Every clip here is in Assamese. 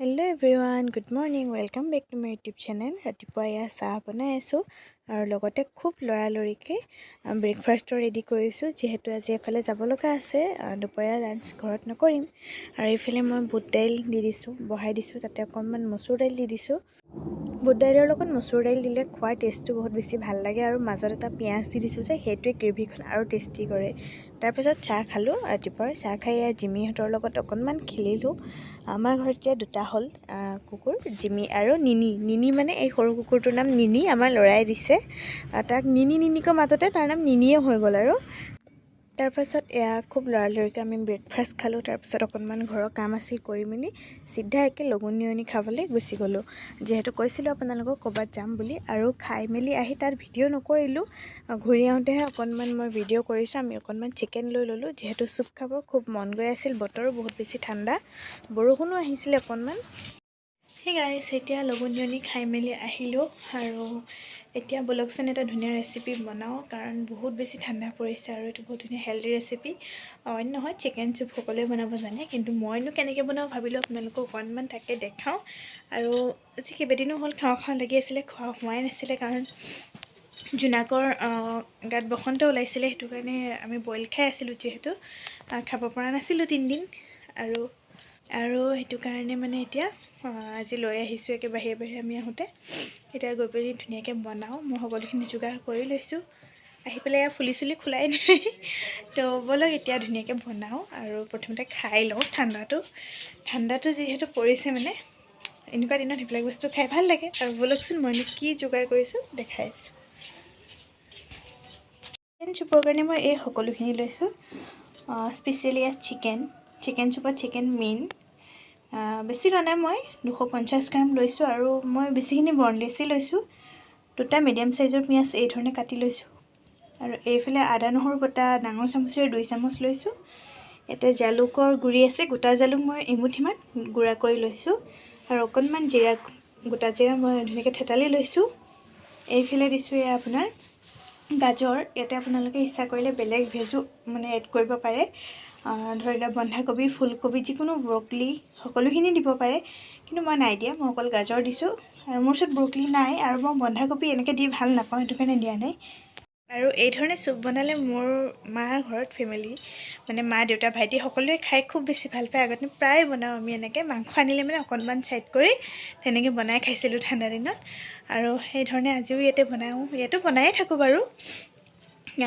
Hello' everyone, good morning. Welcome back to my YouTube channel. ৰাতিপুৱা এয়া চাহ বনাই আছোঁ আৰু লগতে খুব লৰালৰিকৈ ব্ৰেকফাষ্টটো ৰেডি কৰিছোঁ, যিহেতু আজি এফালে যাব লগা আছে। দুপৰীয়া লাঞ্চ ঘৰত নকৰিম। আৰু এইফালে মই বুট দাইল দি দিছোঁ, বহাই দিছোঁ। তাতে অকণমান মচুৰ দাইল দি দিছোঁ। বুট দাইলৰ লগত মচুৰ দাইল দিলে খোৱাৰ টেষ্টটো বহুত বেছি ভাল লাগে, আৰু মাজত এটা পিঁয়াজ দি দিছোঁ যে সেইটোৱে গ্ৰেভিখন আৰু টেষ্টি কৰে। তাৰপিছত চাহ খালোঁ। ৰাতিপুৱাৰ চাহ খাই এয়া জিমিহঁতৰ লগত অকণমান খেলিলোঁ। আমাৰ ঘৰত এতিয়া দুটা হ'ল কুকুৰ, জিমি আৰু নিনি মানে এই সৰু কুকুৰটোৰ নাম নিনি, আমাৰ ল'ৰাই দিছে তাক। নিনিকৈ মাততে তাৰ নাম নিনিয়ে হৈ গ'ল। আৰু তাৰপাছত এয়া খুব লৰালৰিকৈ আমি ব্ৰেকফাষ্ট খালোঁ। তাৰপিছত অকণমান ঘৰৰ কাম আছিল, কৰি মেলি চিধা একে লঘোণ খাবলৈ গুচি গ'লোঁ, যিহেতু কৈছিলোঁ আপোনালোকক ক'ৰবাত যাম বুলি। আৰু খাই মেলি আহি তাত ভিডিঅ' নকৰিলোঁ, ঘূৰি আহোঁতেহে অকণমান মই ভিডিঅ' কৰিছোঁ। আমি অকণমান চিকেন লৈ ল'লোঁ, যিহেতু চুপ খাবৰ খুব মন গৈ আছিল। বতৰো বহুত বেছি ঠাণ্ডা, বৰষুণো আহিছিলে অকণমান। সেই গাইছ, এতিয়া লঘোণ খাই মেলি আহিলোঁ। আৰু এতিয়া ব'লকচোন এটা ধুনীয়া ৰেচিপি বনাওঁ, কাৰণ বহুত বেছি ঠাণ্ডা পৰিছে আৰু এইটো বহুত ধুনীয়া হেল্ডি ৰেচিপি। অন্য নহয়, চিকেন চুপ সকলোৱে বনাব জানে, কিন্তু মইনো কেনেকৈ বনাওঁ ভাবিলোঁ আপোনালোকক অকণমান তাকে দেখাওঁ। আৰু আজি কেইবাদিনো হ'ল খাওঁ লাগি আছিলে, খোৱা হোৱাই নাছিলে, কাৰণ জোনাকৰ গাত বসন্ত ওলাইছিলে। সেইটো কাৰণে আমি বইল খাই আছিলোঁ, যিহেতু খাব পৰা নাছিলোঁ 3 দিন। আৰু সেইটো কাৰণে মানে এতিয়া আজি লৈ আহিছোঁ একে বাহিৰে আমি আহোঁতে। এতিয়া গৈ পেলি ধুনীয়াকৈ বনাওঁ। মই সকলোখিনি যোগাৰ কৰি লৈছোঁ। আহি পেলাই এয়া ফুলি চুলি খোলাই নাই। তো ব'লক এতিয়া ধুনীয়াকৈ বনাওঁ আৰু প্ৰথমতে খাই লওঁ। ঠাণ্ডাটো যিহেতু পৰিছে, মানে এনেকুৱা দিনত সেইবিলাক বস্তু খাই ভাল লাগে। আৰু ব'লকচোন মইনো কি যোগাৰ কৰিছোঁ দেখাই আছোঁ। চিকেন চুপৰ কাৰণে মই এই সকলোখিনি লৈছোঁ। স্পেচিয়েলি চিকেন চুপত চিকেন মেইন। বেছি লোৱা নাই, মই 250 গ্ৰাম লৈছোঁ। আৰু মই বেছিখিনি বনলেছেই লৈছোঁ। 2টা মিডিয়াম চাইজৰ পিঁয়াজ এই ধৰণে কাটি লৈছোঁ। আৰু এইফালে আদা নহৰু বটা ডাঙৰ চামুচেৰে 2 চামুচ লৈছোঁ। ইয়াতে জালুকৰ গুড়ি আছে, গোটা জালুক মই এমুঠিমান গুড়া কৰি লৈছোঁ। আৰু অকণমান গোটা জিৰা মই ধুনীয়াকৈ থেতালি লৈছোঁ। এইফালে দিছোঁ এয়া আপোনাৰ গাজৰ। ইয়াতে আপোনালোকে ইচ্ছা কৰিলে বেলেগ ভেজো মানে এড কৰিব পাৰে। ধৰি লওক বন্ধাকবি, ফুলকবি, যিকোনো ব্ৰকলি সকলোখিনি দিব পাৰে, কিন্তু মই নাই দিয়া। মই অকল গাজৰ দিছোঁ, আৰু মোৰ ওচৰত ব্ৰকলি নাই, আৰু মই বন্ধাকবি এনেকৈ দি ভাল নাপাওঁ, সেইটো কাৰণে দিয়া নাই। আৰু এই ধৰণে চুপ বনালে মোৰ মাৰ ঘৰত ফেমিলি, মানে মা, দেউতা, ভাইটি সকলোৱে খাই খুব বেছি ভাল পায়। আগতে প্ৰায় বনাওঁ আমি এনেকৈ। মাংস আনিলে মানে অকণমান ছাইড কৰি তেনেকৈ বনাই খাইছিলোঁ ঠাণ্ডা দিনত। আৰু সেইধৰণে আজিও ইয়াতে বনায়ে থাকোঁ বাৰু।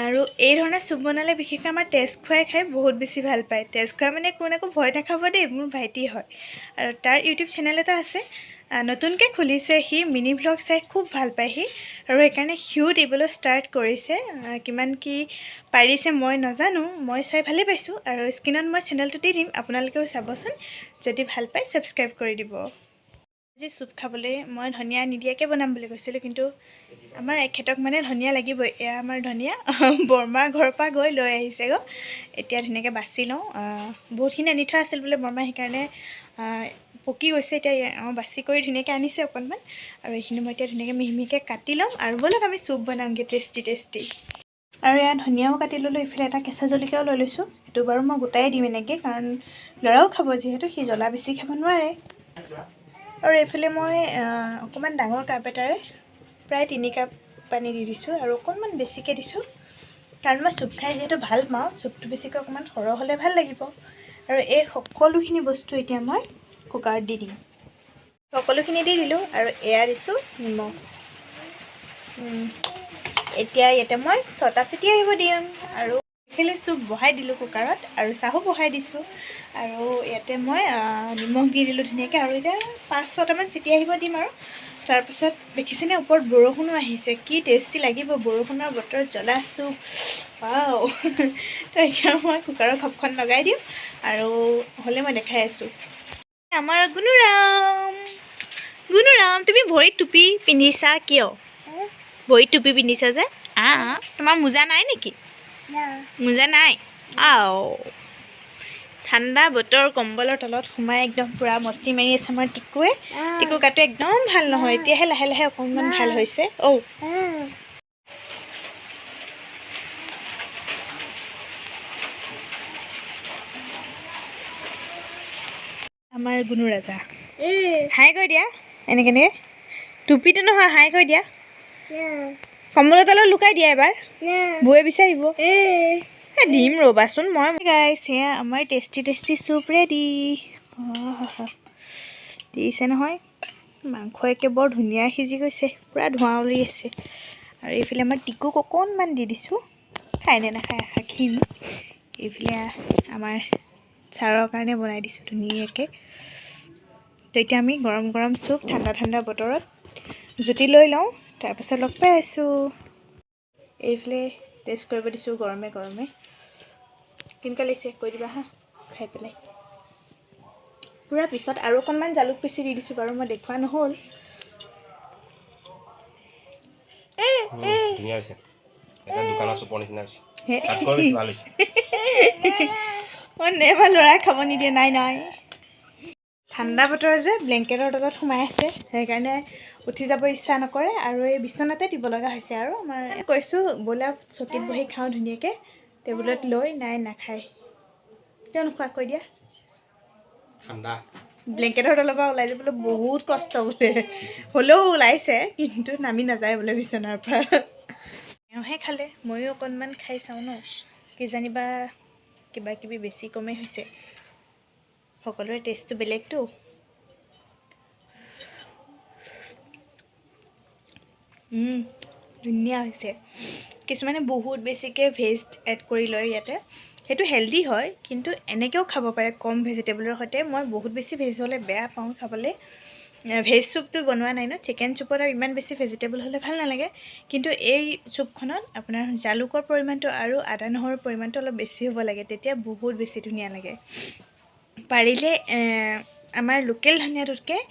আৰু এই ধৰণে চুপ বনালে বিশেষকৈ আমাৰ তেজ খুৱাই খাই বহুত বেছি ভাল পায়। তেজ খুৱাই মানে কোন একো ভয় নাখাব দেই, মোৰ ভাইটি হয়। আৰু তাৰ ইউটিউব চেনেল এটা আছে, নতুনকৈ খুলিছে। সি মিনি ভ্লগ চাই খুব ভাল পায় সি, আৰু সেইকাৰণে সিও দিবলৈ ষ্টাৰ্ট কৰিছে। কিমান কি পাৰিছে মই নাজানো, মই চাই ভালেই পাইছোঁ। আৰু স্ক্ৰীণত মই চেনেলটো দি দিম, আপোনালোকেও চাবচোন। যদি ভাল পায় ছাবস্ক্ৰাইব কৰি দিব। আজি চুপ খাবলৈ মই ধনিয়া নিদিয়াকৈ বনাম বুলি কৈছিলোঁ, কিন্তু আমাৰ এখেতক মানে ধনিয়া লাগিবই। এয়া আমাৰ ধনিয়া বৰমাৰ ঘৰৰ পৰা গৈ লৈ আহিছে গৈ। এতিয়া ধুনীয়াকৈ বাছি লওঁ। বহুতখিনি আনি থোৱা আছিল বোলে বৰমাই, সেইকাৰণে পকি গৈছে। এতিয়া বাছি কৰি ধুনীয়াকৈ আনিছে অকণমান, আৰু এইখিনি মই এতিয়া ধুনীয়াকৈ মিহিকৈ কাটি ল'ম। আৰু ব'লক আমি চুপ বনামগৈ টেষ্টি। আৰু এয়া ধনিয়াও কাটি ল'লোঁ। এইফালে এটা কেঁচা জলকীয়াও লৈ লৈছোঁ। এইটো বাৰু মই গোটাই দিম এনেকৈ, কাৰণ ল'ৰাও খাব, যিহেতু সি জ্বলা বেছি খাব নোৱাৰে। আৰু এইফালে মই অকণমান ডাঙৰ কাপ এটাৰে প্ৰায় 3 কাপ পানী দি দিছোঁ, আৰু অকণমান বেছিকৈ দিছোঁ, কাৰণ মই চুপ খাই যিহেতু ভাল পাওঁ। চুপটো বেছিকৈ অকণমান সৰহ হ'লে ভাল লাগিব। আৰু এই সকলোখিনি বস্তু এতিয়া মই কুকাৰত দি দিম। সকলোখিনি দি দিলোঁ, আৰু এয়া দিছোঁ নিমখ। এতিয়া ইয়াতে মই 6টা চিটি আহিব দিম। আৰু এইফালে চুপ বহাই দিলোঁ কুকাৰত, আৰু চাহো বহাই দিছোঁ। আৰু ইয়াতে মই নিমখ দি দিলোঁ ধুনীয়াকৈ, আৰু এতিয়া 5-6টামান চিটি আহিব দিম। আৰু তাৰপিছত দেখিছেনে, ওপৰত বৰষুণো আহিছে। কি টেষ্টি লাগিব বৰষুণৰ বতৰত জ্বলা চুপ, ৱাও। তো এতিয়া মই কুকাৰৰ ভাপখন লগাই দিওঁ, আৰু হ'লে মই দেখাই আছোঁ। আমাৰ গুণুৰাম, তুমি ভৰিত টুপি পিন্ধিছা কিয়? ভৰিত টুপি পিন্ধিছা যে? তোমাৰ মোজা নাই নেকি? মোজা নাই? ঠাণ্ডা বতৰ, কম্বলৰ তলত সোমাই একদম পূৰা মস্তি মাৰি আছে আমাৰ টিকুৱে। টিকুৰ গাটো একদম ভাল নহয়, এতিয়াহে লাহে লাহে অকণমান ভাল হৈছে। আমাৰ গুণু ৰাজা। হাই কৈ দিয়া এনেকৈ এনেকৈ টুপিটো নহয় হাই কৈ দিয়া কম্বলৰ তলত লুকাই দিয়া এবাৰ বৌয়ে বিচাৰিব দিম ৰ'বাচোন মই গাইছ সেয়া আমাৰ টেষ্টি টেষ্টি চুপ ৰেডি দিছে নহয় মাংস একে বৰ ধুনীয়া সিজি গৈছে পূৰা ধোঁৱা উৰি আছে আৰু এইফালে আমাৰ টিকুক অকণমান দি দিছোঁ খায়নে নাখায় আশা খিম এইফালে আমাৰ ছাৰৰ কাৰণে বনাই দিছোঁ ধুনীয়াকৈ তো এতিয়া আমি গৰম গৰম চুপ ঠাণ্ডা ঠাণ্ডা বতৰত জুতি লৈ লওঁ তাৰপাছত লগ পাই আছোঁ এইফালে টেষ্ট কৰিব দিছোঁ গৰমে গৰমে কেনেকুৱা লাগিছে কৈ দিবা হা খাই পেলাই পূৰা পিছত আৰু অকণমান জালুক পিচি দি দিছোঁ বাৰু মই দেখুওৱা নহ'ল ধুনীয়া হৈছে এটা দোকানৰ চুপৰ নিচিনা হৈছে তাতকৈ বেছি ভাল হৈছে মই এবাৰ ল'ৰাই খাব নিদিয়ে নাই নাই ঠাণ্ডা বতৰ যে ব্লেংকেটৰ তলত সোমাই আছে সেইকাৰণে উঠি যাব ইচ্ছা নকৰে আৰু এই বিচনাতে দিব লগা হৈছে আৰু আমাৰ কৈছোঁ ব'লা চকীত বহি খাওঁ ধুনীয়াকৈ টেবুলত লৈ নাই নাখায় কিয় নোখোৱা কৈ দিয়া ঠাণ্ডা ব্লেংকেটৰ তলৰ পৰা ওলাই যাবলৈ বহুত কষ্ট বোলে হ'লেও ওলাইছে কিন্তু নামি নাযায় বোলে বিচনাৰ পৰা এওঁহে খালে ময়ো অকণমান খাই চাওঁ ন কিজানিবা কিবা কিবি বেছি কমেই হৈছে সকলোৰে টেষ্টটো বেলেগটো ধুনীয়া হৈছে কিছুমানে বহুত বেছিকৈ ভেজ এড কৰি লয় ইয়াতে সেইটো হেল্ডি হয় কিন্তু এনেকৈও খাব পাৰে কম ভেজিটেবলৰ সৈতে মই বহুত বেছি ভেজ হ'লে বেয়া পাওঁ খাবলৈ ভেজ চুপটো বনোৱা নাই ন চিকেন চুপত আৰু ইমান বেছি ভেজিটেবল হ'লে ভাল নালাগে কিন্তু এই চুপখনত আপোনাৰ জালুকৰ পৰিমাণটো আৰু আদা নহৰুৰ পৰিমাণটো অলপ বেছি হ'ব লাগে তেতিয়া বহুত বেছি ধুনীয়া লাগে পাৰিলে আমাৰ লোকেল ধনিয়াটোতকৈ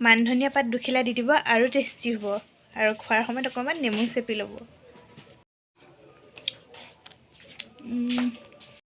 মান ধনিয়া পাত দুখিলা দি দিব আৰু টেষ্টি হ'ব আৰু খোৱাৰ সময়ত অকণমান নেমু চেপি ল'ব